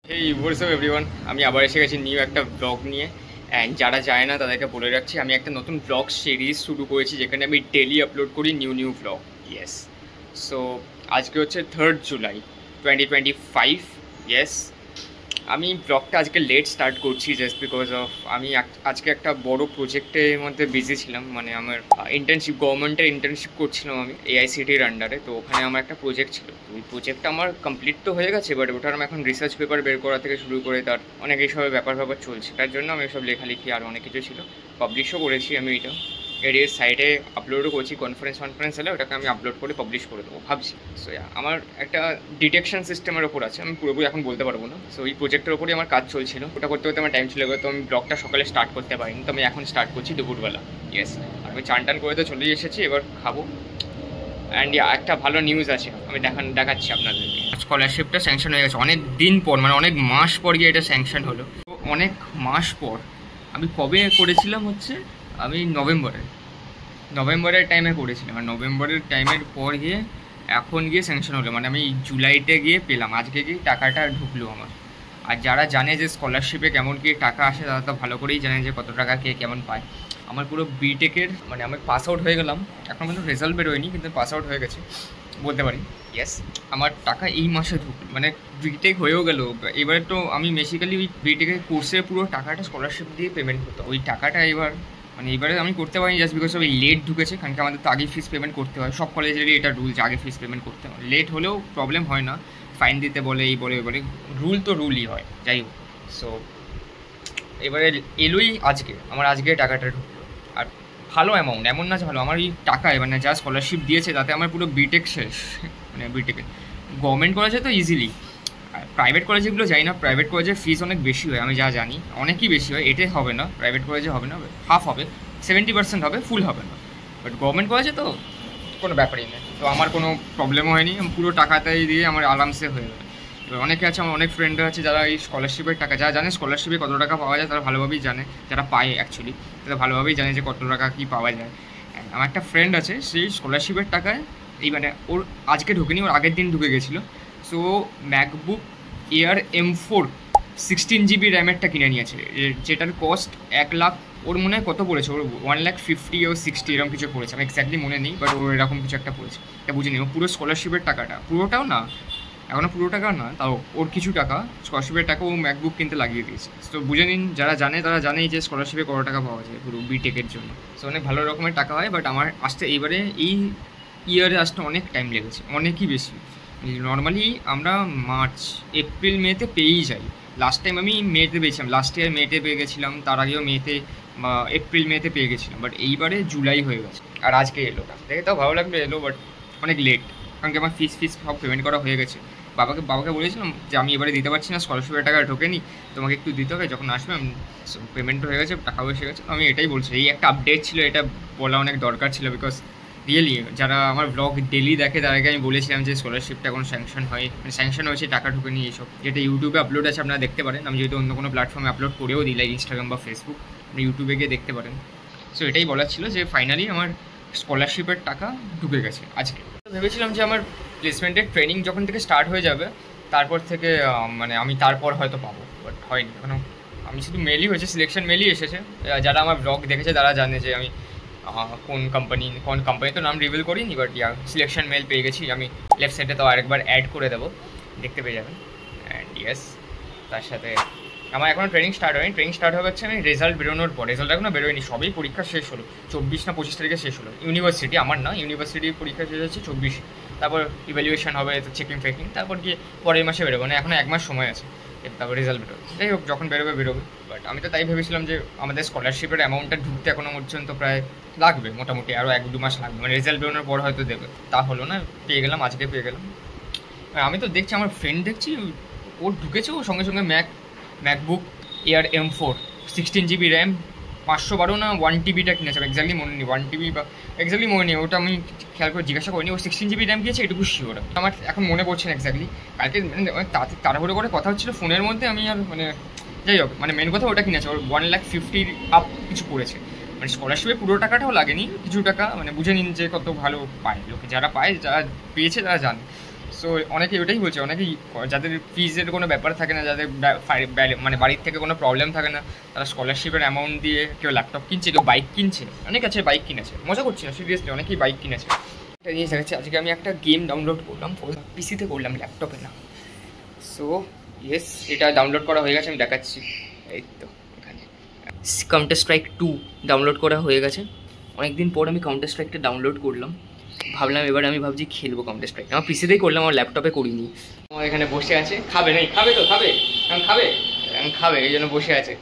হেই what's up everyone, আমি আবার এসে গেছি নিউ একটা ব্লগ নিয়ে। অ্যান্ড যারা যায় না তাদেরকে বলে রাখছি, আমি একটা নতুন ব্লগ সিরিজ শুরু করেছি যেখানে আমি ডেলি আপলোড করি নিউ ব্লগ। ইয়েস, সো আজকে হচ্ছে 3rd জুলাই 2025। ইয়েস, আমি ব্লগটা আজকে লেট স্টার্ট করছি জাস্ট বিকজ অফ আমি আজকে একটা বড় প্রজেক্টের মধ্যে বিজি ছিলাম। মানে আমার ইন্টার্নশিপ, গভর্নমেন্টের ইন্টার্নশিপ করছিলাম আমি এআইসিটির আন্ডারে। তো ওখানে আমার একটা প্রজেক্ট ছিল, তো ওই প্রজেক্টটা আমার কমপ্লিট তো হয়ে গেছে, বাট ওটার আমি এখন রিসার্চ পেপার বের করা থেকে শুরু করে তার অনেক এইসবের ব্যাপার চলছে। তার জন্য আমি এসব লেখালেখি আর অনেক কিছু ছিল, পাবলিশও করেছি আমি। এটা এর সাইটে আপলোডও করছি, কনফারেন্স হলে ওটাকে আমি আপলোড করে পাবলিশ করে দেবো ভাবছি। সো আমার একটা ডিটেকশন সিস্টেমের ওপর আছে, আমি পুরোপুরি এখন বলতে পারবো না। সো এই প্রজেক্টের ওপরই আমার কাজ চলছিল, ওটা করতে করতে আমার টাইম চলে গেলো। তো আমি ব্লগটা সকালে স্টার্ট করতে পারিনি, তো আমি এখন স্টার্ট করছি দুপুরবেলা। ইয়েস, আর আমি চান টান করে তো চলেই এসেছি, এবার খাবো। অ্যান্ড একটা ভালো নিউজ আছে, আমি দেখাচ্ছি আপনাদেরকে। স্কলারশিপটা স্যাংশন হয়ে গেছে অনেক দিন পর, মানে অনেক মাস পর গিয়ে এটা স্যাংশন হলো। তো অনেক মাস পর আমি কবে করেছিলাম হচ্ছে, আমি নভেম্বরের টাইমে করেছিলাম। আর নভেম্বরের টাইমের পর গিয়ে এখন গিয়ে স্যাংশন হলো, মানে আমি জুলাইতে গিয়ে পেলাম, আজকে গিয়ে টাকাটা ঢুকলো আমার। আর যারা জানে যে স্কলারশিপে কেমন কি টাকা আসে তারা তো ভালো করেই জানে যে কত টাকা কে কেমন পায়। আমার পুরো বিটেকের, মানে আমি পাস আউট হয়ে গেলাম, এখন কিন্তু রেজাল্ট বেরোয়নি, কিন্তু পাস আউট হয়ে গেছে বলতে পারি। ইয়েস, আমার টাকা এই মাসে ঢুকলো, মানে বিটেক হয়েও গেল। এবারে তো আমি বেসিক্যালি ওই বিটেকের কোর্সের পুরো টাকাটা স্কলারশিপ দিয়ে পেমেন্ট করতো, ওই টাকাটা এবার মানে এবারে আমি করতে পারিনি জাস্ট বিকজ ওই লেট ঢুকেছে। কারণ কি আমাদের তো আগে ফিস পেমেন্ট করতে হয়, সব কলেজেরই এটা রুল যে আগে ফিস পেমেন্ট করতে হয়। লেট হলেও প্রবলেম হয় না, ফাইন দিতে বলে এই বলে বলে, রুল তো রুলই হয়, যাই হোক। সো এবারে এলোই আজকে, আমার আজকে টাকাটা ঢুকলো। আর ভালো অ্যামাউন্ট, এমন না যে ভালো, আমার এই টাকায় মানে যা স্কলারশিপ দিয়েছে তাতে আমার পুরো বিটেক শেষ। মানে বিটেকে গভর্নমেন্ট কলেজে তো ইজিলি, আর প্রাইভেট কলেজেগুলো যাই না, প্রাইভেট কলেজের ফিস অনেক বেশি হয়, আমি যা জানি অনেকই বেশি হয়। এতে হবে না, প্রাইভেট কলেজে হবে না, হাফ হবে, 70% হবে, ফুল হবে না। বাট গভর্নমেন্ট কলেজে তো কোনো ব্যাপারই নেই, তো আমার কোনো প্রবলেমও হয়নি, আমি পুরো টাকাটাই দিয়ে আমার আরামসে হয়ে যাবে। এবার অনেকে আছে, আমার অনেক ফ্রেন্ড আছে যারা এই স্কলারশিপের টাকা, যারা জানে স্কলারশিপে কত টাকা পাওয়া যায় তারা ভালোভাবেই জানে, যারা পায় অ্যাকচুয়ালি তারা ভালোভাবেই জানে যে কত টাকা কী পাওয়া যায়। আমার একটা ফ্রেন্ড আছে, সেই স্কলারশিপের টাকায় এই মানে ওর আজকে ঢুকেনি, ওর আগের দিন ঢুকে গেছিলো। So MacBook air M4 16 GB র্যামেরটা কিনে নিয়েছে, যেটার কস্ট 1 লাখ, ওর মনে হয় কত পড়েছে, ওর 1,50,000 ও 60 এরকম কিছু পড়েছে, আমি এক্স্যাক্টলি মনে নেই, বাট ওর এরকম কিছু একটা পড়েছে। এটা বুঝে নিই, ও পুরো স্কলারশিপের টাকাটা, পুরোটাও না, এখনও পুরো টাকা না, তাও ওর কিছু টাকা স্কলারশিপের টাকা ও ম্যাকবুক কিনতে লাগিয়ে দিয়েছে। তো বুঝে নিন, যারা জানে তারা জানেই যে স্কলারশিপে কত টাকা পাওয়া যায় পুরো বিটেকের জন্য। সো অনেক ভালো রকমের টাকা হয়, বাট আমার আসতে এইবারে এই ইয়ারে আসতে অনেক টাইম লেগেছে, অনেকই বেশি। নর্মালি আমরা মার্চ এপ্রিল মেতে পেয়েই যাই। লাস্ট টাইম আমি মেতে পেয়েছিলাম, লাস্ট ইয়ার মেতে পেয়ে গেছিলাম, তার আগেও মেতে এপ্রিল মেতে পেয়ে গেছিলাম, বাট এইবারে জুলাই হয়ে গেছে। আর আজকে এলো, দেখে তাও ভালো লাগলো এলো, বাট অনেক লেট। কারণ কি আমার ফিস সব পেমেন্ট করা হয়ে গেছে। বাবাকে বলেছিলাম যে আমি এবারে দিতে পারছি না, স্কলারশিপের টাকা ঢোকেনি, তোমাকে একটু দিতে হবে, যখন আসবে আমি পেমেন্ট হয়ে গেছে, টাকাও এসে গেছে। আমি এটাই বলছি, এই একটা আপডেট ছিল, এটা বলা অনেক দরকার ছিল। বিকজ রিয়েলি যারা আমার ব্লগ ডেলি দেখে তাদেরকে আমি বলেছিলাম যে স্কলারশিপটা এখন স্যাংশন হয়, মানে স্যাংশন হয়েছে, টাকা ঢুকেনি এইসব। যেটা ইউটিউবে আপলোড আছে আপনারা দেখতে পারেন, আমি যেহেতু অন্য কোনো প্ল্যাটফর্মে আপলোড করেও দিই, লাইক ইনস্টাগ্রাম বা ফেসবুক, আপনি ইউটিউবে গিয়ে দেখতে পারেন। সো এটাই বলার ছিল যে ফাইনালি আমার স্কলারশিপের টাকা ঢুকে গেছে আজকে। ভেবেছিলাম যে আমার প্লেসমেন্টের ট্রেনিং যখন থেকে স্টার্ট হয়ে যাবে তারপর থেকে মানে আমি তারপর হয়তো পাবো, বাট হয়নি এখনও। আমি শুধু মেলই হয়েছে, সিলেকশন মেলই এসেছে। যারা আমার ব্লগ দেখেছে তারা জানে যে আমি কোন কোম্পানি তো নাম রিভিল করিনি, বাট সিলেকশন মেল পেয়ে গেছি। আমি লেফট সাইডে তো আরেকবার অ্যাড করে দেবো, দেখতে পেয়ে যাবেন। অ্যান্ড ইয়েস, তার সাথে আমার এখনও ট্রেনিং স্টার্ট হয়নি, ট্রেনিং স্টার্ট হবে হচ্ছে আমি রেজাল্ট বেরোনোর পর। রেজাল্ট এখনও বেরোয়নি, সবই পরীক্ষা শেষ হলো, 24 না 25 তারিখে শেষ হলো। ইউনিভার্সিটি, আমার না, ইউনিভার্সিটির পরীক্ষা শেষ হচ্ছে 24, তারপর ইভ্যালুয়েশন হবে, তো চেকিং তারপর গিয়ে পরের মাসে বেরোবে, মানে এখনও 1 মাস সময় আছে, তারপর রেজাল্ট বেরোবে। যাই হোক, যখন বেরোবে। বাট আমি তো তাই ভেবেছিলাম যে আমাদের স্কলারশিপের অ্যামাউন্টটা ঢুকতে এখনও পর্যন্ত প্রায় লাগবে, মোটামুটি আরও 1-2 মাস লাগবে, মানে রেজাল্ট বেরোনোর পর হয়তো দেবে। তা হলো না, পেয়ে গেলাম, আজকে পেয়ে গেলাম। আমি তো দেখছি আমার ফ্রেন্ড দেখছি ওর ঢুকেছে, ও সঙ্গে সঙ্গে MacBook air M4 16 GB RAM 512 না 1 TBটা কিনেছে, এক্স্যাক্টলি মনে নেই, 1 TB বা এক্স্যাক্টলি মনে নেই, ওটা আমি খেয়াল করে জিজ্ঞাসা করিনি। ও 16 GB র্যাম কিনেছে, এটুকু শিওর। আমার এখন মনে পড়ছে না এক্স্যাক্টলি, কালকে মানে তাড়াহুড়ো করে কথা হচ্ছিলো ফোনের মধ্যে, আমি আর মানে যাই হোক, মানে মেন কথা ওটা কিনেছে, ওর 1,50,000 আপ কিছু পড়েছে। মানে স্কলারশিপে পুরো টাকাটাও লাগেনি, কিছু টাকা, মানে বুঝে নিন যে কত ভালো পায় লোকে, যারা পায়, যারা পেয়েছে তারা জানে। সো অনেকেই ওটাই বলছে, অনেকেই যাদের ফিজের কোনো ব্যাপার থাকে না, যাদের মানে বাড়ির থেকে কোনো প্রবলেম থাকে না, তারা স্কলারশিপের অ্যামাউন্ট দিয়ে কেউ ল্যাপটপ কিনছে, কেউ বাইক কিনছে, অনেক আছে বাইক কিনেছে, মজা করছি না সিরিয়াসলি, অনেকেই বাইক কিনেছে। একটা জিনিস দেখাচ্ছে, আজকে আমি একটা গেম ডাউনলোড করলাম, পিসিতে করলাম, ল্যাপটপে না। সো ইয়েস, এটা ডাউনলোড করা হয়ে গেছে, আমি দেখাচ্ছি। এই তো এখানে কাউন্টার স্ট্রাইক 2 ডাউনলোড করা হয়ে গেছে। অনেকদিন পর আমি কাউন্টার স্ট্রাইকটা ডাউনলোড করলাম, ভাবলাম এবার আমি ভাবছি খেলবো কাউন্টার স্ট্রাইক। আমার পিসিতেই করলাম, আমার ল্যাপটপে করিনি। আমার এখানে বসে আছে, খাবে নেই, খাবে তো খাবে, এখন খাবে, এখন খাবে, এই জন্য বসে আছে।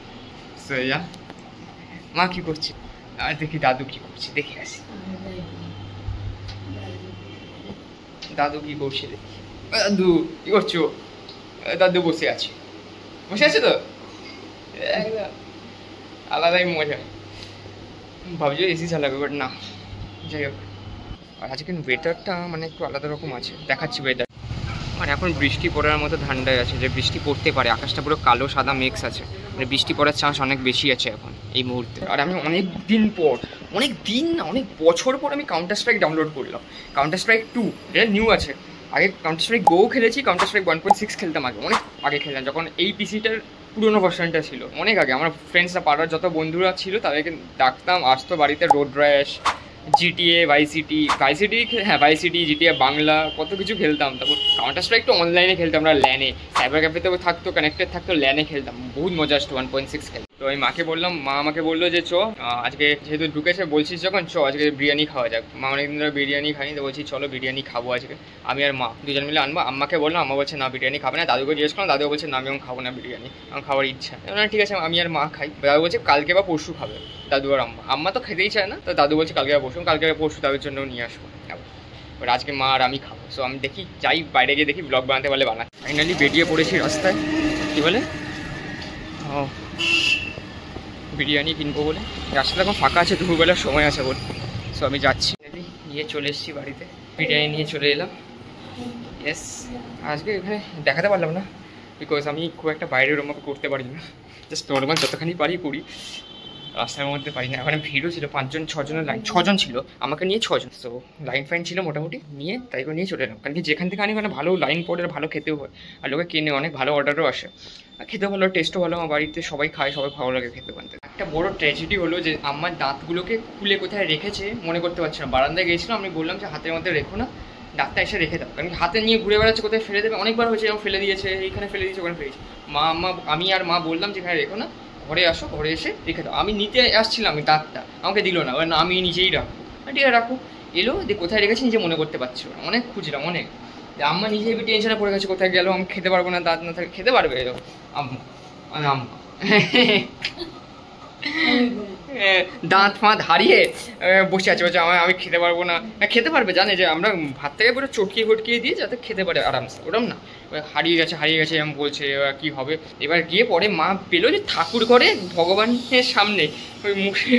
সো যা, মা কি করছে, আর দেখি দাদু কি করছে, দেখে আসি দাদু কি করছে, দেখি। দাদু কি করছো? দাদু বসে আছে, বসে আছে তো, আলাদাই মজা। ভাবছি এসি চালাবে, বাট না, যাই হোক। আর আজকে ওয়েদারটা মানে একটু আলাদা রকম আছে, দেখাচ্ছি ওয়েদার। মানে এখন বৃষ্টি পড়ার মতো ঠান্ডায় আছে, যে বৃষ্টি পড়তে পারে, আকাশটা পুরো কালো সাদা মিক্স আছে, মানে বৃষ্টি পড়ার চান্স অনেক বেশি আছে এখন এই মুহূর্তে। আর আমি অনেক দিন পর, অনেক দিন না অনেক বছর পর আমি কাউন্টার স্ট্রাইক ডাউনলোড করলাম। কাউন্টার স্ট্রাইক 2, এটা নিউ আছে। আগে কাউন্টার স্ট্রাইক গো খেলেছি, কাউন্টার স্ট্রাইক 1.6 খেলতাম আগে, অনেক আগে খেলতাম, যখন এই পিসিটার পুরোনো ভার্সনটা ছিল, অনেক আগে। আমার ফ্রেন্ডসরা, পাড়ার যত বন্ধুরা ছিল তাদেরকে ডাকতাম, আসতো বাড়িতে, রোড র্যাশ, জিটিএ, ভাইসিটি, হ্যাঁ ভাইসিটি, জিটিএ বাংলা, কত কিছু খেলতাম। তারপর কাউন্টার স্ট্রাইক তো অনলাইনে খেলতাম আমরা, ল্যানে, সাইবার ক্যাফেতেও থাকতো, কানেক্টেড থাকতো, ল্যানে খেলতাম, বহুত মজা আসতো 1.6 খেলতাম। তো আমি মাকে বললাম, মা আমাকে বললো যে আজকে যেহেতু ঢুকেছে বলছিস যখন, আজকে বিরিয়ানি খাওয়া যাক। মা অনেকদিন ধরে বিরিয়ানি খাইনি, তো বলছি চলো বিরিয়ানি খাবো আজকে, আমি আর মা দুজন মিলে আনবো। আম্মাকে বললাম, আম্মা বলছে না বিরিয়ানি খাবে না। দাদুকে জিজ্ঞেস করলাম, দাদু বলছে না আমি খাবো না বিরিয়ানি, আমার খাওয়ার ইচ্ছা না। ঠিক আছে, আমি আর মা খাই। দাদু বলছে কালকে বা পরশু খাবে, দাদু আর আম্মা তো খেতেই চায় না, তো দাদু বলছে কালকে বা পরশু তাদের জন্য নিয়ে আসবো। এবার আজকে মা আর আমি খাবো। সো আমি দেখি, যাই বাইরে গিয়ে দেখি ব্লগ বানাতে পারলে বানাই। ফাইনালি বেরিয়ে পড়েছি রাস্তায়, কী বলে বিরিয়ানি কিনবো বলে। রাস্তাটা এখন ফাঁকা আছে, দুপুরবেলার সময় আছে বলে। সো আমি যাচ্ছি, নিয়ে চলে এসেছি বাড়িতে, বিরিয়ানি নিয়ে চলে এলাম। ইয়েস, আজকে এখানে দেখাতে পারলাম না, বিকজ আমি খুব একটা বাইরের ওরকম করতে পারি না, জাস্ট নর্মাল যতখানি পারি করি, রাস্তার মধ্যে পারি না। ওখানে ভিড়ও ছিল, 5-6 জনের লাইন, 6জন ছিল, আমাকে নিয়ে 6জন। সো লাইন ফাইন ছিল মোটামুটি, নিয়ে তাই করে নিয়ে চলে এলাম। কারণ কি যেখান থেকে আনি ওখানে ভালো লাইন পড়ে, ভালো খেতেও হয়, আর লোকে কেনে, অনেক ভালো অর্ডারও আসে, খেতে ভালো, টেস্টও ভালো। আমার বাড়িতে সবাই খায়, সবাই ভালো লাগে খেতে পানতে। একটা বড় ট্র্যাজেডি হলো যে আমার দাঁতগুলোকে খুলে কোথায় রেখেছে মনে করতে পারছি না। বারান্দায় গিয়েছিলাম, আমি বললাম যে হাতের মধ্যে রেখো না, দাঁতটা এসে রেখে দাও, কারণ হাতে নিয়ে ঘুরে বেড়াচ্ছে, কোথায় ফেলে দেবে, অনেকবার হয়েছে, এরকম ফেলে দিয়েছে, এইখানে ফেলে দিয়েছে, ওখানে ফেলেছে। আমি আর মা বললাম যে এখানে রেখো না, ঘরে আসো, ঘরে এসে রেখে দাও। আমি নিতে আসছিলাম, আমি দাঁতটা আমাকে দিল না, না আমি নিজেই রাখবো। ঠিক আছে রাখো, এলো, যে কোথায় রেখেছি নিজে মনে করতে পারছি না, অনেক খুঁজলাম, অনেক। আম্মা নিজে হেবি টেনশনে পড়ে গেছে, কোথায় গেল, আমি খেতে পারবো না, দাঁত না থাকে, খেতে পারবে আম্মা, আম্মা দাঁত ফাঁত হারিয়ে বসে আছে, বলছে আমি খেতে পারবো না। খেতে পারবে, জানে যে আমরা ভাত থেকে পুরো চটকিয়ে দিয়ে যাতে খেতে পারে আরামসে, ওরম না। হারিয়ে গেছে এরকম বলছে, এবার কী হবে। এবার গিয়ে পরে মা পেলো যে ঠাকুর ঘরে ভগবানের সামনে ওই মুখে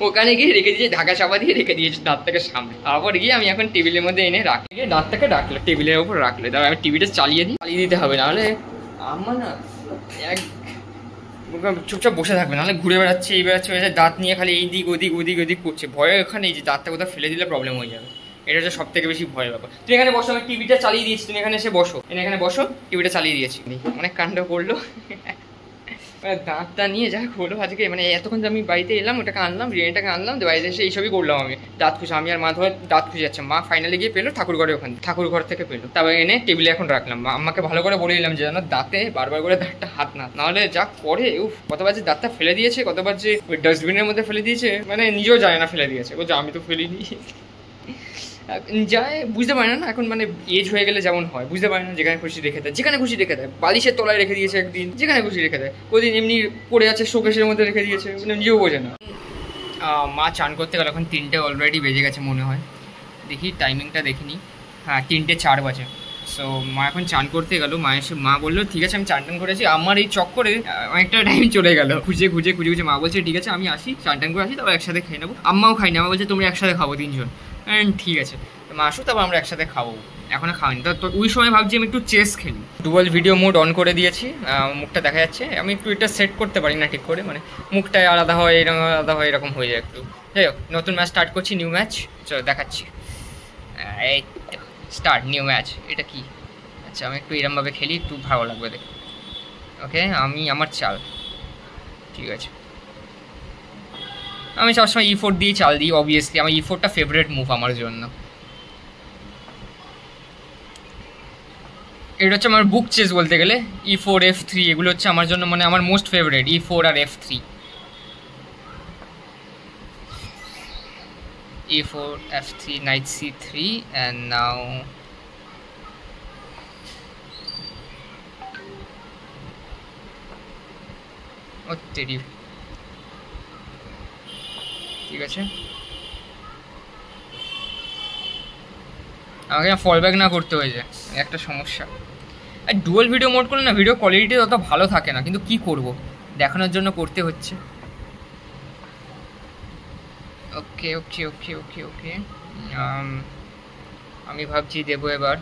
ওখানে গিয়ে রেখে দিয়েছে, ঢাকা চাপা দিয়ে রেখে দিয়েছে দাঁতটাকে সামনে। আবার গিয়ে আমি এখন টেবিলের মধ্যে এনে রাখি, গিয়ে দাঁতটাকে রাখলো টেবিলের ওপর রাখলে, তারপর আমি টিভিটা চালিয়ে দিতে হবে, নাহলে আম্মা না এক চুপচাপ বসে থাকবে, নাহলে ঘুরে বেড়াচ্ছে, এই বেড়াচ্ছে, দাঁত নিয়ে খালি এই দিক ওদিক করছে। ভয়ে ওখানে এই যে দাঁতটা কোথাও ফেলে দিলে প্রবলেম হয়ে যাবে, এটা হচ্ছে সব থেকে বেশি ভয়ের ব্যাপার। তুমি এখানে বসো, আমি টিভিটা চালিয়ে দিয়েছি, তুমি এখানে এসে বসো, এখানে বসো, টিভিটা চালিয়ে দিয়েছি। অনেক কাণ্ড করলো, দাঁতটা নিয়ে যা হলো আজকে। মানে এতক্ষণ আমি বাড়িতে এলাম, ওটাকে আনলাম, বিরিয়ানিটাকে আনলাম, বাড়িতে এসে এইসবই করলাম আমি। দাঁত খুঁজে, আমি আর মা ধরে দাঁত খুঁজে যাচ্ছে, মা ফাইনালি গিয়ে পেলো ঠাকুর ঘরে, ওখানে ঠাকুর ঘর থেকে পেলো, তারপরে এনে টেবিলে এখন রাখলাম। আমাকে ভালো করে বলে দিলাম যে যেন দাঁতে বারবার করে দাঁতটা হাত না, নাহলে যা করে কতবার যে দাঁতটা ফেলে দিয়েছে, কতবার যে ওই ডাস্টবিনের মধ্যে ফেলে দিয়েছে, মানে নিজেও জানে না ফেলে দিয়েছে, বলছে আমি তো ফেলিনি। যায় বুঝতে পারে না এখন, মানে এজ হয়ে গেলে যেমন হয়, বুঝতে পারে না, যেখানে খুশি রেখে দেয়, বালিশের তলায় রেখে দিয়েছে একদিন, যেখানে খুশি রেখে দেয়, কোদিন এমনি পড়ে আছে শোকেসের মধ্যে রেখে দিয়েছে, মানে নিজেও বোঝে না। মা চান করতে গেল, এখন 3টে অলরেডি বেজে গেছে মনে হয়, দেখি টাইমিংটা দেখিনি, হ্যাঁ 3টে 4 বাজে। সো মা এখন চান করতে গেল, মা বললো ঠিক আছে আমি চান টান করেছি। আমার এই চক্করে অনেকটা টাইম চলে গেল, খুঁজে মা বলছে ঠিক আছে আমি আসি, চান টান করে আসি, তারপর একসাথে খেয়ে নেবো। আম্মাও খাইনি, আমার বলছে তোমরা একসাথে খাবো 3জন। ঠিক আছে, মা আসো, তারপর আমরা একসাথে খাবো, এখনো খাওয়ানি। তো ওই সময় ভাবছি আমি একটু চেস খেলি, ডুয়াল ভিডিও মোড অন করে দিয়েছি, মুখটা দেখা যাচ্ছে। আমি একটু এটা সেট করতে পারি না ঠিক করে, মানে মুখটাই আলাদা হয়, এরকম হয়ে যায় একটু। যাই হোক, নতুন ম্যাচ স্টার্ট করছি, নিউ ম্যাচ, চলো দেখাচ্ছি। এই স্টার্ট নিউ ম্যাচ, এটা কি আচ্ছা আমি একটু এরমভাবে খেলি, একটু ভালো লাগবে দেখে। ওকে, আমি আমার চাল, ঠিক আছে। আমি সবসময় E4 দিয়ে চাল দিই, অবভিয়াসলি আমার E4টা ফেভারিট মুভ আমার জন্য। এটা হচ্ছে আমার বুক চেস বলতে গেলে। E4 F3 এগুলো হচ্ছে আমার জন্য মানে আমার মোস্ট ফেভারিট, E4 আর F3। E4 F3 knight C3 and now তেরি, ঠিক আছে। আমাকে ফল ব্যাক না করতে হয়ে যায়, একটা সমস্যা। আর ডুয়াল ভিডিও মোড করলে না ভিডিও কোয়ালিটি অত ভালো থাকে না, কিন্তু কি করব, দেখানোর জন্য করতে হচ্ছে। ওকে ওকে ওকে ওকে ওকে, আমি ভাবছি দেবো এবার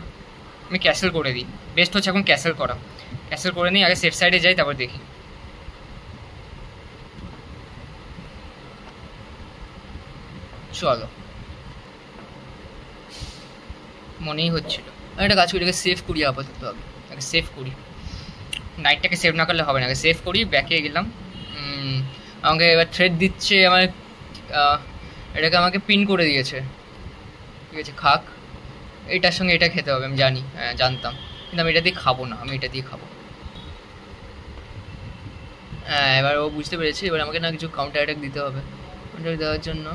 আমি ক্যাসেল করে দিই, বেস্ট হচ্ছে এখন ক্যাসেল করা। ক্যাসেল করে নিই, আগে সেফ সাইডে যাই, তারপর দেখি। চলো, মনেই হচ্ছিল একটা কাজ করি, এটাকে সেভ করি আপাতত। আগে সেভ করি, নাইটটাকে সেভ না করলে হবে না, আগে সেভ করি। ব্যাকে গেলাম। আমাকে এবার থ্রেড দিচ্ছে আমার, এটাকে আমাকে পিন করে দিয়েছে, ঠিক আছে। খাক, এটার সঙ্গে এটা খেতে হবে, আমি জানি, হ্যাঁ জানতাম, কিন্তু আমি এটা দিয়ে খাবো না, আমি এটা দিয়ে খাবো। হ্যাঁ এবার ও বুঝতে পেরেছি, এবার আমাকে না কিছু কাউন্টার অ্যাটাক দিতে হবে। কাউন্টার দেওয়ার জন্য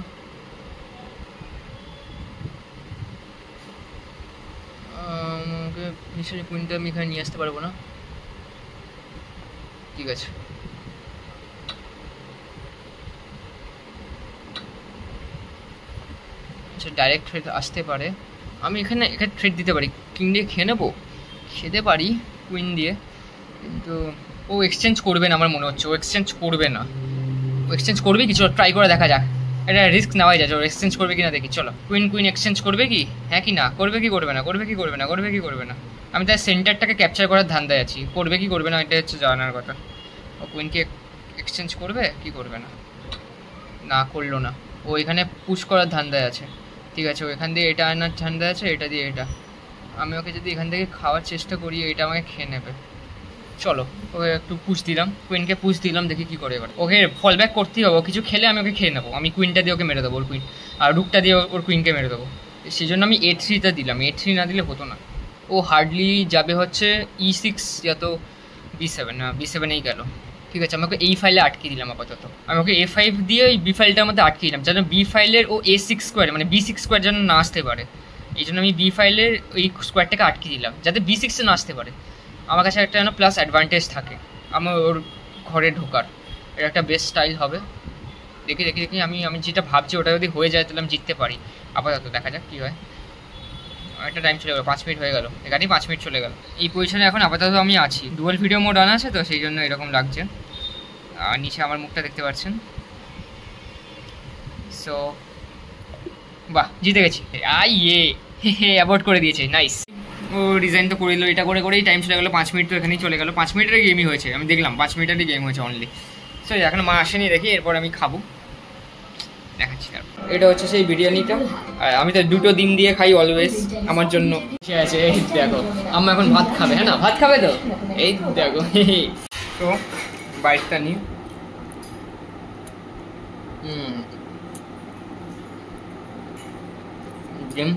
আমাকে নিশ্চয়ই কুইনটা আমি এখানে নিয়ে আসতে পারবো না, ঠিক আছে। আচ্ছা ডাইরেক্ট থ্রেড আসতে পারে, আমি এখানে থ্রেড দিতে পারি, কিং দিয়ে খেয়ে নেবো, খেতে পারি কুইন দিয়ে, কিন্তু ও এক্সচেঞ্জ করবে না আমার মনে হচ্ছে, ও এক্সচেঞ্জ করবে না। ও এক্সচেঞ্জ করবে কি, চলো ট্রাই করে দেখা যাক, এটা রিস্ক নেওয়াই যায়, চলো এক্সচেঞ্জ করবে কি না দেখি। চলো কুইন কুইন এক্সচেঞ্জ করবে কি, হ্যাঁ কি না, করবে কি করবে না, করবে কি করবে না, করবে কি করবে না। আমি তার সেন্টারটাকে ক্যাপচার করার ধান্দায় আছি, করবে কি করবে না এটা হচ্ছে জানার কথা। ও কুইনকে এক্সচেঞ্জ করবে কি করবে না, না করলো না, ও এখানে পুশ করার ধান্দায় আছে, ঠিক আছে। ও এখান দিয়ে এটা আনার ধান্দায় আছে, এটা দিয়ে এটা। আমি ওকে যদি এখান থেকে খাওয়ার চেষ্টা করি, এটা আমাকে খেয়ে নেবে। চলো ওকে একটু পুশ দিলাম, কুইনকে পুশ দিলাম, দেখি কী করে এবার। ওকে ফল ব্যাক করতেই হবে, কিছু খেলে আমি ওকে খেয়ে নেবো। আমি কুইনটা দিয়ে ওকে মেরে দেবো, ওর কুইন, আর রুকটা দিয়ে ওর কুইনকে মেরে দেবো। সেই জন্য আমি A3টা দিলাম, A3 না দিলে হতো না। ও হার্ডলি যাবে হচ্ছে E6 या तो B7, না B7এই গেল, ঠিক আছে। আমি ওকে এই ফাইলে আটকে দিলাম আপাতত, আমি ওকে A5 দিয়ে ওই B ফাইলটার মধ্যে আটকে দিলাম, যেন B ফাইলের ও A6 স্কোয়ার মানে B6 স্কোয়ার যেন না আসতে পারে। এই জন্য আমি B ফাইলের ওই স্কোয়ারটাকে আটকে দিলাম, যাতে B6-এ না আসতে পারে। আমার কাছে একটা যেন প্লাস অ্যাডভান্টেজ থাকে আমার ওর ঘরে ঢোকার, এটা একটা বেস্ট স্টাইল হবে। দেখি দেখি দেখি, আমি যেটা ভাবছি ওটা যদি হয়ে যায় তাহলে আমি জিততে পারি। আপাতত দেখা যাক কী হয়। একটা টাইম চলে গেলো, 5 মিনিট হয়ে গেল, এখানেই 5 মিনিট চলে গেল। এই পজিশনে এখন আপাতত আমি আছি, ডুয়াল ভিডিও মোড অন আছে তো সেই জন্য এরকম লাগছে। আর নিচে আমার মুখটা দেখতে পাচ্ছেন। সো বাহ, জিতে গেছি। অ্যাভয়েড করে দিয়েছে, নাইস। ও ডিজাইন তো করে দিল, এটা করে করেই টাইম চলে গেলো, 5 মিনিট তো এখানেই চলে গেলো। 5 মিনিটের গেমই হয়েছে, আমি দেখলাম 5 মিনিটেরই গেম হয়েছে অনলি। সো এখন মা আসেনি, দেখি এরপর আমি খাবো, দেখাচ্ছি। এটা হচ্ছে সেই বিরিয়ানিটা, আর আমি তো 2টো ডিম দিয়ে খাই অলওয়েজ, আমার জন্য ঠিক আছে। এই দেখো আম্মা এখন ভাত খাবে, হ্যাঁ না ভাত খাবে তো, এই দেখো। তো বাইকটা নিই, ডিম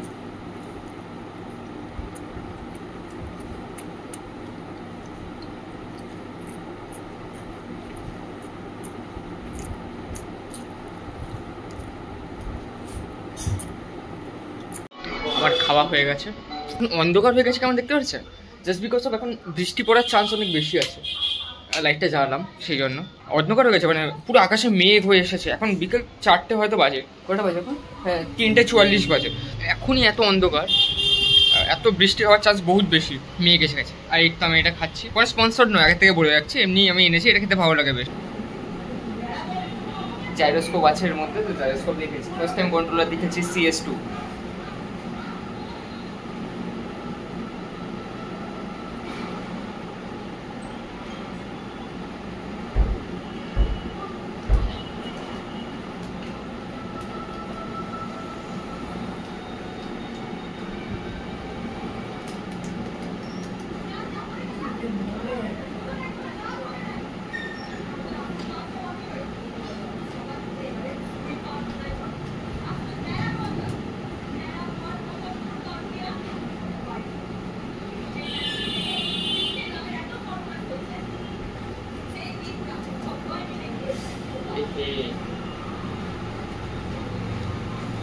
আমার খাওয়া হয়ে গেছে। অন্ধকার হয়ে গেছে কেমন দেখতে পাচ্ছে, জাস্ট বিকজ অফ এখন বৃষ্টি পড়ার চান্স অনেক বেশি আছে। লাইটটা জ্বালাম সেই জন্য অন্ধকার হয়ে গেছে, মানে পুরো আকাশে মেঘ হয়ে এসেছে। এখন বিকেল 4টে হয়তো বাজে, কটা বাজে এখন, হ্যাঁ 3:44 বাজে। এখনই এত অন্ধকার, এত বৃষ্টি হওয়ার চান্স বহুত বেশি, মেঘ এসে গেছে। আর এই তো আমি এটা খাচ্ছি, পরে স্পন্সর্ড নয়, আগে থেকে বলে যাচ্ছি, এমনি আমি এনেছি, এটা খেতে ভালো লাগে বেশ। জাইরোস্কোপ আছে এর মধ্যে, তো জাইরোস্কোপ দেখেছি ফার্স্ট টাইম, কন্ট্রোলার দেখেছি CS2।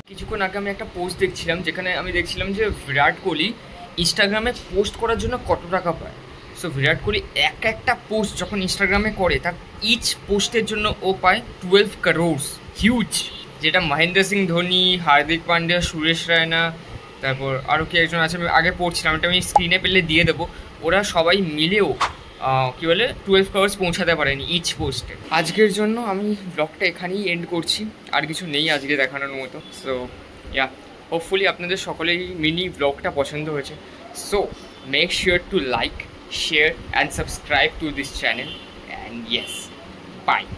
কিছুক্ষণ আগে আমি একটা পোস্ট দেখছিলাম, যেখানে আমি দেখছিলাম যে বিরাট কোহলি ইনস্টাগ্রামে পোস্ট করার জন্য কত টাকা পায়। সো বিরাট কোহলি একটা পোস্ট যখন ইনস্টাগ্রামে করে, তার ইচ পোস্টের জন্য ও পায় 12 crores, হিউজ। যেটা মহেন্দ্র সিং ধোনি, হার্দিক পান্ডিয়া, সুরেশ রায়না, তারপর আরও কি একজন আছে, আমি আগে পড়ছিলাম, এটা আমি স্ক্রিনে পেলে দিয়ে দেবো, ওরা সবাই মিলেও কী বলে 12 crores পৌঁছাতে পারেনি ইচ পোস্টে। আজকের জন্য আমি ব্লগটা এখানেই এন্ড করছি, আর কিছু নেই আজকে দেখানোর মতো। সো ইয়া, হোপফুলি আপনাদের সকলেই মিনি ব্লগটা পছন্দ হয়েছে। So make sure to like, share and subscribe to this channel, and yes, bye.